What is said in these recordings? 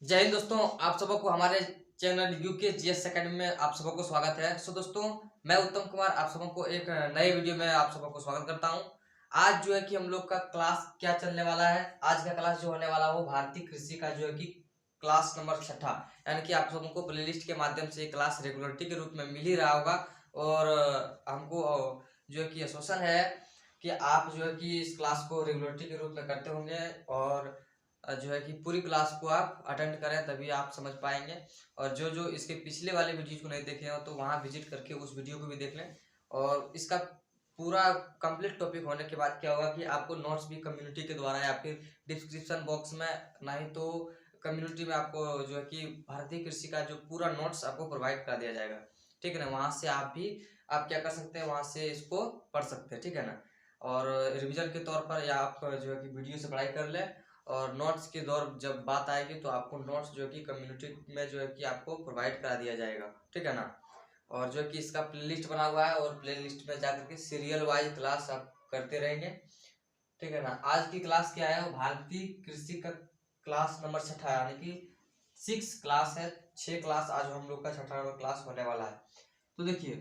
जय हिंद दोस्तों, आप सबको हमारे चैनल यूके जीएस एकेडमी में आप सबको स्वागत है। दोस्तों, मैं उत्तम कुमार आप सबको एक नए वीडियो में आप सबको स्वागत करता हूं। आज जो है कि हम लोग का क्लास क्या चलने वाला है। आज का क्लास जो होने वाला है वो भारतीय कृषि का जो है कि क्लास नंबर 6, यानी कि आप सबको प्लेलिस्ट के माध्यम से क्लास रेगुलरिटी के रूप में मिल ही रहा होगा। और हमको जो है कि आश्वासन है कि आप जो है कि इस क्लास को रेगुलरिटी के रूप में करते होंगे और जो है कि पूरी क्लास को आप अटेंड करें, तभी आप समझ पाएंगे। और जो जो इसके पिछले वाले वीडियो को नहीं देखे हो तो वहाँ विजिट करके उस वीडियो को भी देख लें। और इसका पूरा कंप्लीट टॉपिक होने के बाद क्या होगा कि आपको नोट्स भी कम्युनिटी के द्वारा या फिर डिस्क्रिप्शन बॉक्स में, नहीं तो कम्युनिटी में आपको जो है कि भारतीय कृषि का जो पूरा नोट्स आपको प्रोवाइड कर दिया जाएगा। ठीक है ना। वहाँ से आप क्या कर सकते हैं, वहाँ से इसको पढ़ सकते हैं। ठीक है ना। और रिविजन के तौर पर या आप जो है कि वीडियो से पढ़ाई कर लें। और नोट्स के दौर जब बात आएगी तो आपको नोट्स जो कि कम्युनिटी में जो है कि आपको प्रोवाइड करा दिया जाएगा। ठीक है ना। और जो कि इसका प्लेलिस्ट बना हुआ है और प्लेलिस्ट में जाकर के सीरियल वाइज क्लास आप करते रहेंगे। ठीक है ना। आज की क्लास क्या है, वो भारतीय कृषि का क्लास नंबर 6 यानी कि 6 क्लास है। 6 क्लास आज हम लोग का 6वां नंबर क्लास होने वाला है। तो देखिए,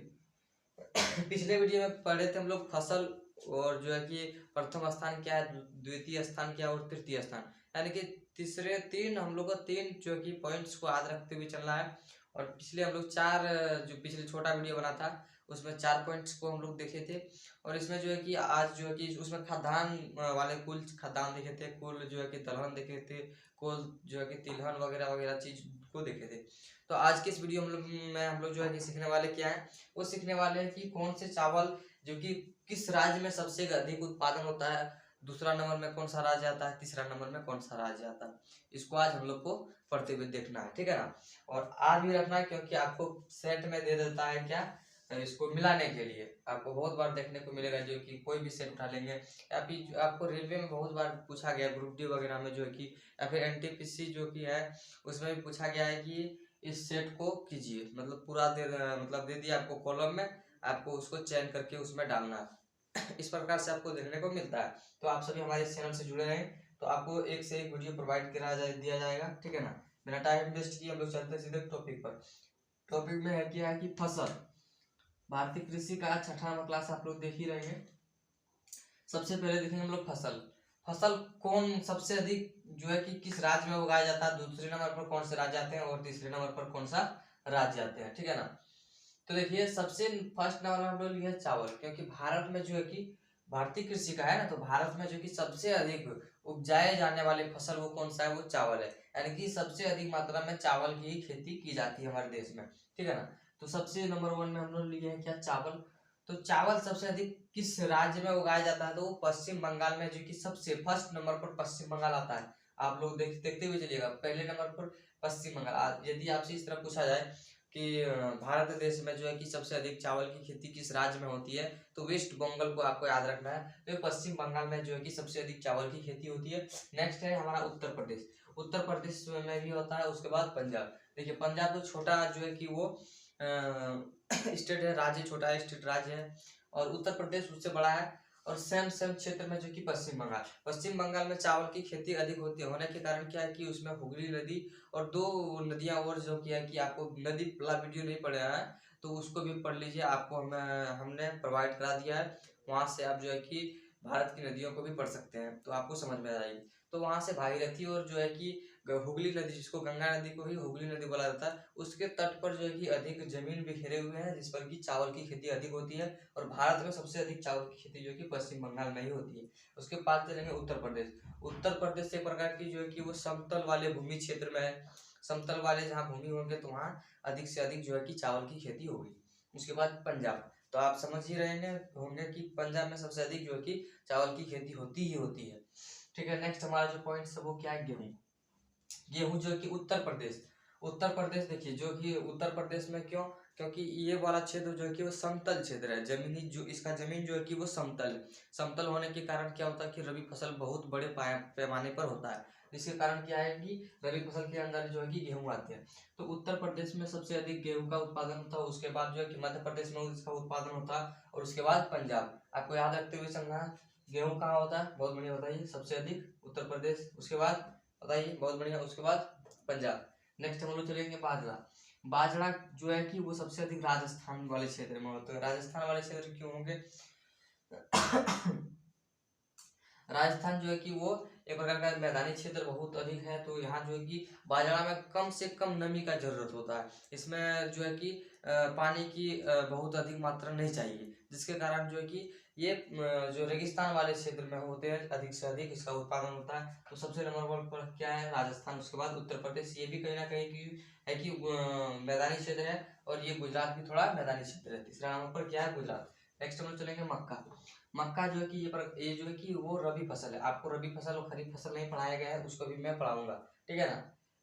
पिछले वीडियो में पढ़े थे हम लोग फसल, और जो है कि प्रथम स्थान क्या है, द्वितीय स्थान क्या है और तृतीय स्थान, यानी कि तीसरे तीन हम लोग को तीन जो कि पॉइंट्स को याद रखते हुए चलना है। और पिछले हम लोग चार, जो पिछले छोटा वीडियो बना था उसमें 4 पॉइंट्स को हम लोग देखे थे। और इसमें जो है कि आज जो है कि उसमें खाद्यान्न वाले कुल खाद्यान्न देखे थे, कुल जो है कि दलहन देखे थे, कुल जो है कि तिलहन वगैरह वगैरह चीज को देखे थे। तो आज के इस वीडियो में हम लोग जो है कि सीखने वाले क्या है, वो सीखने वाले हैं कि कौन से चावल जो कि किस राज्य में सबसे अधिक उत्पादन होता है, दूसरा नंबर में कौन सा राज्य आता है, तीसरा नंबर में कौन सा राज्य आता है। इसको आज हम लोग को पढ़ते हुए देखना है। ठीक है ना। और आज भी रखना है क्योंकि आपको सेट में दे देता है क्या, इसको मिलाने के लिए आपको बहुत बार देखने को मिलेगा जो कि कोई भी सेट उठा लेंगे। या फिर आपको रेलवे में बहुत बार पूछा गया, ग्रुप डी वगैरह में जो है कि, या फिर एनटीपीसी जो कि है उसमें भी पूछा गया है कि इस सेट को कीजिए, मतलब पूरा मतलब दे दिया आपको कॉलम में, आपको उसको चयन करके उसमें डालना है। इस प्रकार से आपको देखने को मिलता है। तो आप सभी हमारे चैनल से जुड़े रहें तो आपको एक से एक वीडियो प्रोवाइड दिया जाएगा। ठीक है ना। बिना टाइम वेस्ट किए हम लोग चलते हैं सीधे टॉपिक पर। टॉपिक में है क्या है कि फसल, भारतीय कृषि का 6वां क्लास आप लोग देख ही रहे हैं। सबसे पहले देखेंगे हम लोग फसल। फसल कौन सबसे अधिक जो है कि किस राज्य में उगाया जाता है, दूसरे नंबर पर कौन से राज्य आते हैं और तीसरे नंबर पर कौन सा राज्य आते हैं। ठीक है ना। तो देखिए, सबसे फर्स्ट नंबर हम लोग लिए चावल, क्योंकि भारत में जो है कि भारतीय कृषि का है ना, तो भारत में जो कि सबसे अधिक उपजाए जाने वाली फसल वो कौन सा है, वो चावल है। यानी कि सबसे अधिक मात्रा में चावल की ही खेती की जाती है हमारे देश में। ठीक है ना। तो सबसे नंबर 1 में हम लोग लिए हैं क्या, चावल। तो चावल सबसे अधिक किस राज्य में उगाया जाता है, तो वो पश्चिम बंगाल में, जो कि सबसे फर्स्ट नंबर पर पश्चिम बंगाल आता है। आप लोग देखते हुए चलिएगा, पहले नंबर पर पश्चिम बंगाल। यदि आपसे इस तरह पूछा जाए कि भारत देश में जो है कि सबसे अधिक चावल की खेती किस राज्य में होती है, तो वेस्ट बंगाल को आपको याद रखना है। तो पश्चिम बंगाल में जो है कि सबसे अधिक चावल की खेती होती है। नेक्स्ट है हमारा उत्तर प्रदेश। उत्तर प्रदेश में भी होता है। उसके बाद पंजाब। देखिए, पंजाब तो छोटा जो है कि वो स्टेट है, राज्य छोटा है, स्टेट राज्य है। और उत्तर प्रदेश उससे बड़ा है। और सेम सेम क्षेत्र में जो कि पश्चिम बंगाल, पश्चिम बंगाल में चावल की खेती अधिक होती है, होने के कारण क्या है कि उसमें हुगली नदी और 2 नदियां और जो किया कि आपको नदी वाला वीडियो नहीं पड़ा है तो उसको भी पढ़ लीजिए। आपको हमने प्रोवाइड करा दिया है। वहां से आप जो है कि भारत की नदियों को भी पढ़ सकते हैं तो आपको समझ में आ जाएगी। तो वहां से भागीरथी और जो है कि हुगली नदी, जिसको गंगा नदी को ही हुगली नदी बोला जाता है, उसके तट पर जो है कि अधिक जमीन बिखेरे हुए हैं जिस पर कि चावल की खेती अधिक होती है। और भारत में सबसे अधिक चावल की खेती जो कि पश्चिम बंगाल में ही होती है। उसके बाद चलेंगे उत्तर प्रदेश। उत्तर प्रदेश एक प्रकार की जो है कि वो समतल वाले भूमि क्षेत्र में है। समतल वाले जहाँ भूमि होंगे तो वहाँ अधिक से अधिक जो है कि चावल की खेती होगी। उसके बाद पंजाब, तो आप समझ ही रहे होंगे कि पंजाब में सबसे अधिक जो है कि चावल की खेती होती ही होती है। ठीक है। नेक्स्ट हमारा जो पॉइंट है वो क्या है, गेहूं। गेहूं जो कि उत्तर प्रदेश, उत्तर प्रदेश देखिए जो कि उत्तर प्रदेश में क्यों, क्योंकि ये वाला क्षेत्र जो है कि वो समतल क्षेत्र है, जमीनी जो इसका जमीन जो है कि वो समतल है। समतल होने के कारण क्या होता है कि रबी फसल बहुत बड़े पैमाने पर होता है, जिसके कारण क्या है कि रबी फसल के अंदर जो है कि गेहूं आते हैं। तो उत्तर प्रदेश में सबसे अधिक गेहूं का उत्पादन होता है। उसके बाद जो है कि मध्य प्रदेश में इसका उत्पादन होता है। और उसके बाद पंजाब। आपको याद रखते हुए चलना है। गेहूं कहाँ होता है, बहुत बढ़िया बताइए, सबसे अधिक उत्तर प्रदेश। उसके बाद बताइए, बहुत बढ़िया, उसके बाद पंजाब। नेक्स्ट हम लोग चलेंगे बाजरा। बाजरा जो है कि वो सबसे अधिक राजस्थान वाले क्षेत्र में होता है। राजस्थान वाले क्षेत्र क्यों होंगे? राजस्थान जो है कि वो एक प्रकार का मैदानी क्षेत्र बहुत अधिक है, तो यहाँ जो है कि बाजरा में कम से कम नमी का जरूरत होता है। इसमें जो है कि पानी की बहुत अधिक मात्रा नहीं चाहिए, जिसके कारण जो है कि ये जो रेगिस्तान वाले क्षेत्र में होते हैं अधिक से अधिक इसका उत्पादन होता है। तो सबसे नंबर वन पर क्या है? राजस्थान। उसके बाद उत्तर प्रदेश, ये भी कहीं ना कहीं की है कि मैदानी क्षेत्र है, और ये गुजरात भी थोड़ा मैदानी क्षेत्र है। तीसरा नंबर पर क्या है? गुजरात। नेक्स्ट हम लोग चलेंगे मक्का। मक्का जो है कि ये जो है कि वो रबी फसल है। आपको रबी फसल और खरीफ फसल नहीं पढ़ाया गया है, उसको भी मैं पढ़ाऊंगा, ठीक है ना।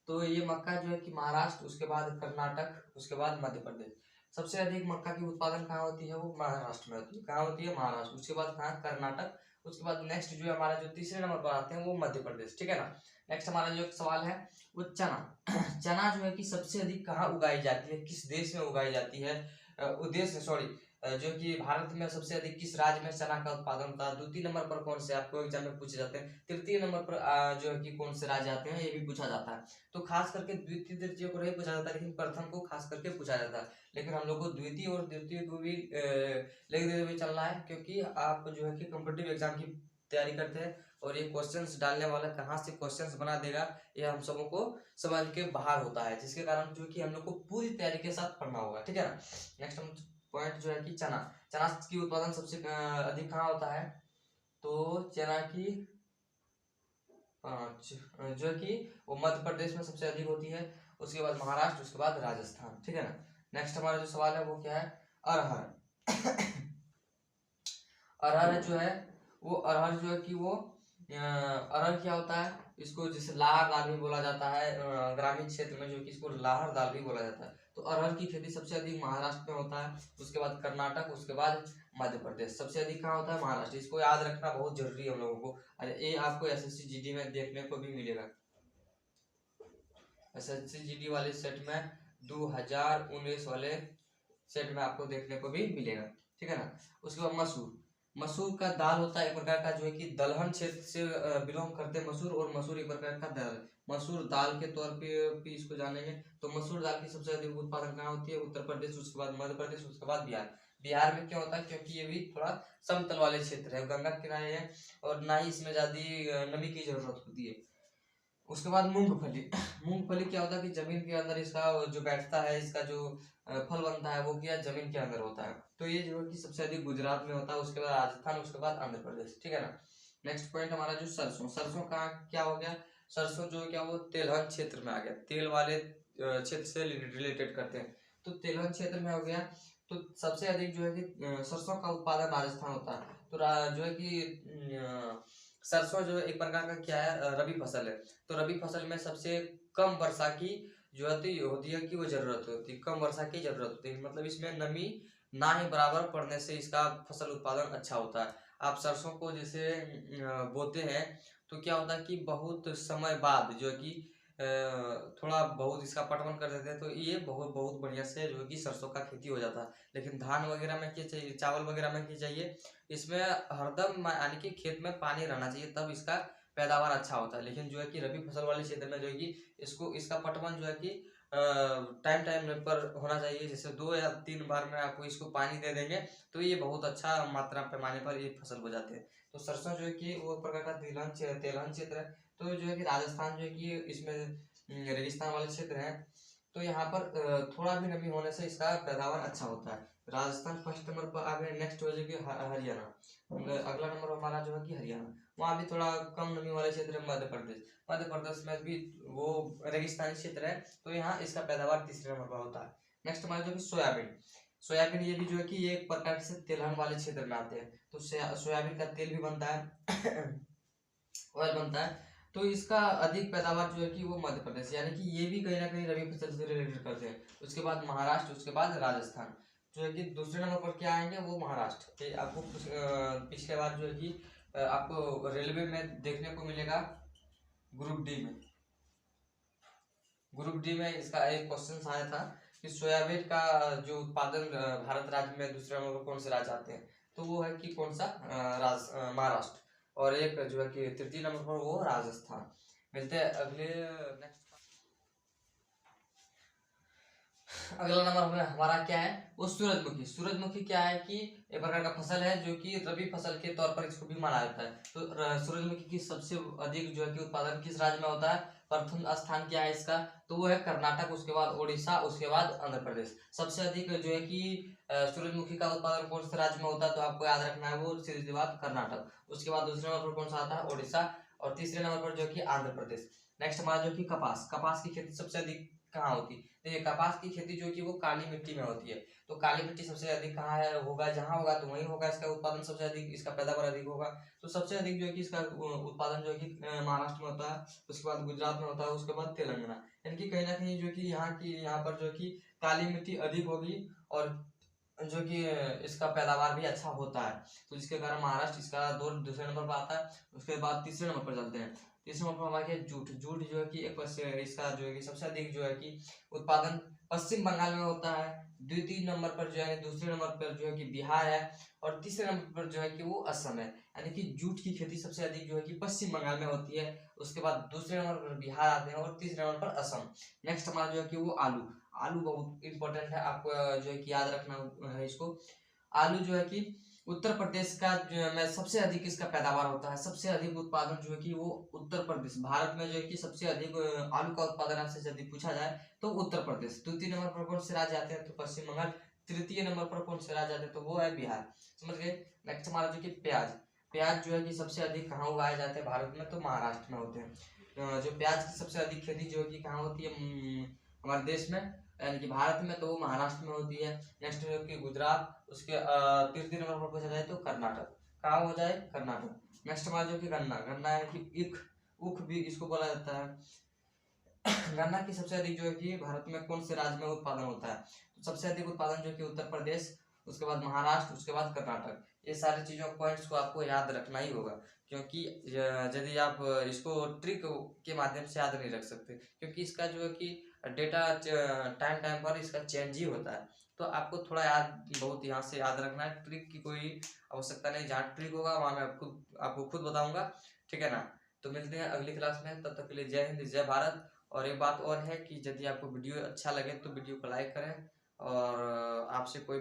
तो ये मक्का जो है कि महाराष्ट्र, उसके बाद कर्नाटक, उसके बाद मध्य प्रदेश। सबसे अधिक मक्का की उत्पादन कहाँ होती है? वो महाराष्ट्र में होती है। कहाँ होती है? महाराष्ट्र। उसके बाद कहाँ? कर्नाटक। उसके बाद नेक्स्ट जो है हमारा जो तीसरे नंबर पर आते हैं वो मध्य प्रदेश, ठीक है ना। नेक्स्ट हमारा जो एक सवाल है वो चना। चना जो है कि सबसे अधिक कहाँ उगाई जाती है, किस देश में उगाई जाती है? देश सॉरी जो कि भारत में सबसे अधिक किस राज्य में चना का उत्पादन होता है? द्वितीय नंबर पर कौन से आपको एग्जाम में पूछे जाते हैं? तृतीय नंबर पर जो है कि कौन से राज्य आते हैं, ये भी पूछा जाता है। तो खास करके द्वितीय तृतीय को नहीं पूछा जाता, लेकिन प्रथम को खास करके पूछा जाता है। लेकिन हम लोग को द्वितीय और तृतीय को भी लेते हुए चलना है, क्योंकि आप जो है कि कॉम्पिटिटिव एग्जाम की तैयारी करते हैं, और ये क्वेश्चंस डालने वाला कहाँ से क्वेश्चंस बना देगा, ये हम सबों को समझ के बाहर होता है, जिसके कारण जो कि हम लोग को पूरी तैयारी के साथ पढ़ना होगा, ठीक है ना। नेक्स्ट हम पॉइंट जो है कि चना। चना की उत्पादन सबसे अधिक कहाँ होता है? तो चना की जो है कि वो मध्य प्रदेश में सबसे अधिक होती है, उसके बाद महाराष्ट्र, उसके बाद राजस्थान, ठीक है ना। नेक्स्ट हमारा जो सवाल है वो क्या है? अरहर। अरहर जो है वो अरहर जो है कि वो अरहर क्या होता है? इसको जैसे लाहर दाल भी बोला जाता है, ग्रामीण क्षेत्र में जो कि इसको लाहर दाल भी बोला जाता है। तो अरहर की खेती सबसे अधिक महाराष्ट्र में होता है, उसके बाद कर्नाटक, उसके बाद मध्य प्रदेश। सबसे अधिक कहाँ होता है? महाराष्ट्र। इसको याद रखना बहुत जरूरी है हम लोगों को, और ये आपको एसएससी जीडी में देखने को भी मिलेगा। एसएससी जीडी वाले सेट में 2019 वाले सेट में आपको देखने को भी मिलेगा, ठीक है ना। उसके बाद मसूर। मसूर का दाल होता है एक प्रकार का जो है कि दलहन क्षेत्र से बिलोंग करते हैं मसूर, और मसूर एक प्रकार का दाल। मसूर दाल के तौर पे भी इसको जानेंगे। तो मसूर दाल की सबसे अधिक उत्पादन कहाँ होती है? उत्तर प्रदेश, उसके बाद मध्य प्रदेश, उसके बाद बिहार। बिहार में क्या होता है? क्योंकि ये भी थोड़ा समतल वाले क्षेत्र है, गंगा किनारे है, और ना ही इसमें ज्यादा नमी की जरूरत होती है। उसके बाद मूंगफली। मूंगफली क्या होता है कि जमीन के अंदर इसका जो बैठता है, इसका जो फल बनता है वो क्या जमीन के अंदर होता है। तो ये जो है कि सबसे अधिक गुजरात में होता है, उसके बाद राजस्थान, उसके बाद आंध्र प्रदेश, ठीक है ना। नेक्स्ट पॉइंट हमारा जो सरसों। सरसों का क्या हो गया? सरसों जो क्या वो तेलहन क्षेत्र में आ गया, तेल वाले क्षेत्र से रिलेटेड करते हैं, तो तेलहन क्षेत्र में हो गया। तो सबसे अधिक जो है कि सरसों का उत्पादन राजस्थान होता है। तो जो है कि सरसों जो एक प्रकार का क्या है? रबी फसल है। तो रबी फसल में सबसे कम वर्षा की जो होती है कि वो जरूरत होती है, कम वर्षा की जरूरत होती है, मतलब इसमें नमी ना ही बराबर पड़ने से इसका फसल उत्पादन अच्छा होता है। आप सरसों को जैसे बोते हैं, तो क्या होता है कि बहुत समय बाद जो है कि थोड़ा बहुत इसका पटवन कर देते हैं, तो ये बहुत बहुत बढ़िया से जो है कि सरसों का खेती हो जाता है। लेकिन धान वगैरह में क्या चाहिए? चावल वगैरह में क्या चाहिए? इसमें हरदम यानी कि खेत में पानी रहना चाहिए, तब इसका पैदावार अच्छा होता है। लेकिन जो है कि रबी फसल वाले क्षेत्र में जो है कि इसका पटवन जो है कि टाइम टाइम पर होना चाहिए, जैसे 2 या 3 बार में आपको इसको पानी दे देंगे, तो ये बहुत अच्छा मात्रा पैमाने पर ये फसल हो जाते हैं। तो सरसों जो है कि वो प्रकार का तेलहन क्षेत्र है। तो जो है कि राजस्थान जो है कि इसमें रेगिस्तान वाले क्षेत्र है, तो यहाँ पर थोड़ा भी नमी होने से इसका पैदावार अच्छा होता है। राजस्थान फर्स्ट नंबर पर आ गए। नेक्स्ट हो जाएगी हरियाणा। अगला नंबर हमारा जो है कि हरियाणा। वहाँ भी थोड़ा कम नमी वाले क्षेत्र है। मध्य प्रदेश, मध्य प्रदेश में भी वो रेगिस्तानी क्षेत्र है, तो यहाँ इसका पैदावार तीसरे नंबर पर होता है। नेक्स्ट हमारा जो कि सोयाबीन। सोयाबीन ये भी जो है कि ये एक प्रकार से तिलहन वाले क्षेत्र में आते हैं, तो सोयाबीन का तेल भी बनता है, ऑयल बनता है। तो इसका अधिक पैदावार जो है कि वो मध्य प्रदेश, यानी कि ये भी कहीं ना कहीं रबी फसल से रिलेटेड करते हैं। उसके बाद महाराष्ट्र, उसके बाद राजस्थान। जो है कि दूसरे नंबर पर क्या आएंगे? वो महाराष्ट्र। आपको पिछले बार जो है कि आपको रेलवे में देखने को मिलेगा, ग्रुप डी में। ग्रुप डी में इसका एक क्वेश्चन आया था कि सोयाबीन का जो उत्पादन भारत राज्य में दूसरे नंबर पर कौन से राज्य आते हैं? तो वो है कि कौन सा? महाराष्ट्र। और एक जो है कि तृतीय नंबर पर वो राजस्थान। मिलते हैं अगले नेक्स्ट। अगला नंबर में हमारा क्या है, वो सूरजमुखी। सूरजमुखी क्या है कि एक प्रकार का फसल है जो कि रबी फसल के तौर पर इसको भी माना जाता है। तो सूरजमुखी की सबसे अधिक जो है कि उत्पादन किस राज्य में होता है, प्रथम स्थान क्या है इसका, तो वो है कर्नाटक, उसके बाद उड़ीसा, उसके बाद आंध्र प्रदेश। सबसे अधिक जो है कि सूरजमुखी का उत्पादन कौन से राज्य में होता है, तो आपको याद रखना है वो सीधी सी बात कर्नाटक। उसके बाद दूसरे नंबर पर कौन सा आता है, उड़ीसा, और तीसरे नंबर पर जो कि आंध्र प्रदेश। नेक्स्ट हमारा जो कि कपास। कपास की खेती सबसे अधिक कहाँ होती है, देखिए कपास की खेती जो कि वो काली मिट्टी में होती है। तो काली मिट्टी सबसे अधिक कहाँ है, होगा जहाँ होगा तो वहीं होगा इसका उत्पादन सबसे अधिक, इसका पैदावार अधिक होगा। तो सबसे अधिक जो है कि इसका उत्पादन जो है कि महाराष्ट्र में होता है, उसके बाद गुजरात में होता है, उसके बाद तेलंगाना। यानी कि कहीं ना कहीं जो कि यहाँ पर जो कि काली मिट्टी अधिक होगी, और जो कि इसका पैदावार भी अच्छा होता है। तो जिसके कारण महाराष्ट्र इसका दूसरे नंबर पर आता है। उसके बाद तीसरे नंबर पर चलते हैं। तीसरे नंबर पर हमारा जूट। जूट जो है कि इसका जो है कि सबसे अधिक जो है कि उत्पादन पश्चिम बंगाल में होता है। द्वितीय नंबर पर जो है, दूसरे नंबर पर जो है कि बिहार है, और तीसरे नंबर पर जो है कि वो असम है। यानी कि जूट की खेती सबसे अधिक जो है कि पश्चिम बंगाल में होती है। उसके बाद दूसरे नंबर पर बिहार आते हैं, और तीसरे नंबर पर असम। नेक्स्ट हमारा जो है कि वो आलू। आलू बहुत इंपॉर्टेंट है, आपको जो है कि याद रखना है इसको। आलू जो है कि उत्तर प्रदेश का में सबसे अधिक इसका पैदावार होता है। सबसे अधिक उत्पादन जो है कि वो उत्तर प्रदेश, भारत में जो है कि सबसे अधिक आलू का उत्पादन आपसे यदि पूछा जाए तो उत्तर प्रदेश। द्वितीय नंबर पर कौन से राज्य आते हैं, तो पश्चिम बंगाल। तृतीय नंबर पर कौन से राज्य आते हैं, तो वो है बिहार। समझ गए। नेक्स्ट हमारा जो कि प्याज। प्याज जो है कि सबसे अधिक कहाँ उगाए जाते हैं भारत में, तो महाराष्ट्र में होते हैं। जो प्याज की सबसे अधिक खेती जो है कि कहाँ होती है, हमारे देश में, यानी कि भारत में, तो वो महाराष्ट्र में होती है। नेक्स्ट है कि गुजरात। उसके तृतीय नंबर पर पूछा जाए तो कर्नाटक। कहाँ हो जाए, कर्नाटक। नेक्स्ट हमारा जो कि गन्ना। गन्ना है कि ईख, ऊख भी इसको बोला जाता है। गन्ना की सबसे अधिक जो है कि भारत में कौन से राज्य में उत्पादन होता है, तो सबसे अधिक उत्पादन जो कि उत्तर प्रदेश, उसके बाद महाराष्ट्र, उसके बाद कर्नाटक। ये सारी चीजों पॉइंट्स को आपको याद रखना ही होगा, क्योंकि यदि आप इसको ट्रिक के माध्यम से याद नहीं रख सकते, क्योंकि इसका जो है कि डेटा टाइम टाइम पर इसका चेंज ही होता है। तो आपको थोड़ा बहुत यहाँ से याद रखना है। ट्रिक की कोई आवश्यकता नहीं, जहाँ ट्रिक होगा वहाँ मैं आपको खुद बताऊंगा, ठीक है ना। तो मिलते हैं अगली क्लास में, तब तक के लिए जय हिंद, जय भारत। और एक बात और है कि यदि आपको वीडियो अच्छा लगे तो वीडियो को लाइक करें, और आपसे कोई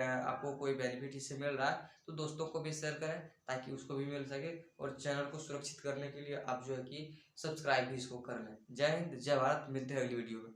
आपको कोई बेनिफिट इससे मिल रहा है तो दोस्तों को भी शेयर करें, ताकि उसको भी मिल सके। और चैनल को सुरक्षित करने के लिए आप जो है कि सब्सक्राइब भी इसको कर लें। जय हिंद, जय भारत। मिलते हैं अगली वीडियो में।